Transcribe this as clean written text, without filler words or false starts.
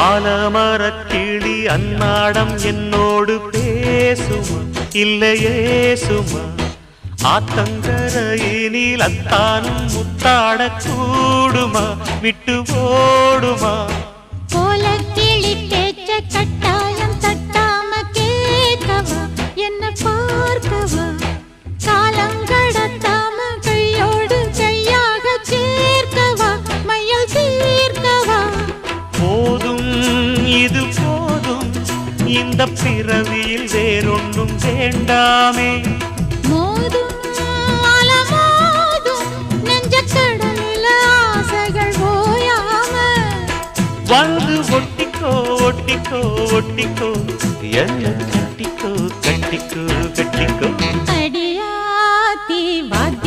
ஆலமரக்கிளி அன்னாடம் என்னோடு பேசுமா இல்லையே சுமா ஆத்தங்கரையினில் அத்தானும் முத்தாட கூடுமா விட்டு ஓடுமா கோலக்கிளி பேச்ச கட்டாயம் தட்டாம கேட்கவா என்ன பார்க்கவா காலங்கடத்தாம கையோடு கையாக சேர்க்கவா மையல் தீர்க்கவா போதும் இது போதும் இந்த பிறவியில் வேறொன்றும் வேண்டாமே மோதும் அலமோதும் நெஞ்ச கடலில் ஆசைகள் ஓயாம வந்து ஒட்டிக்கோ ஒட்டிக்கோ ஒட்டிக்கோ என்ன கட்டிக்கோ கட்டிக்கோ கட்டிக்கோ அடியாத்தி வாத்தி